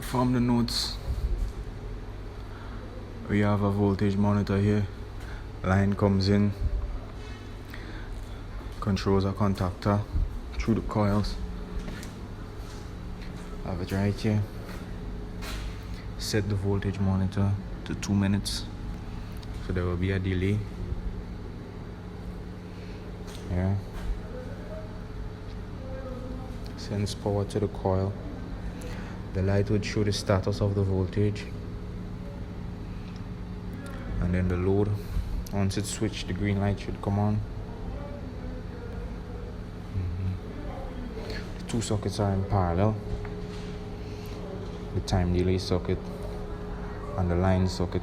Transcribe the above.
From the notes, we have a voltage monitor here. Line comes in, controls a contactor through the coils. Have it right here. Set the voltage monitor to 2 minutes, so there will be a delay. Yeah. Sends power to the coil. The light would show the status of the voltage, and then the load. Once it's switched, the green light should come on. The two sockets are in parallel. The time delay socket and the line socket.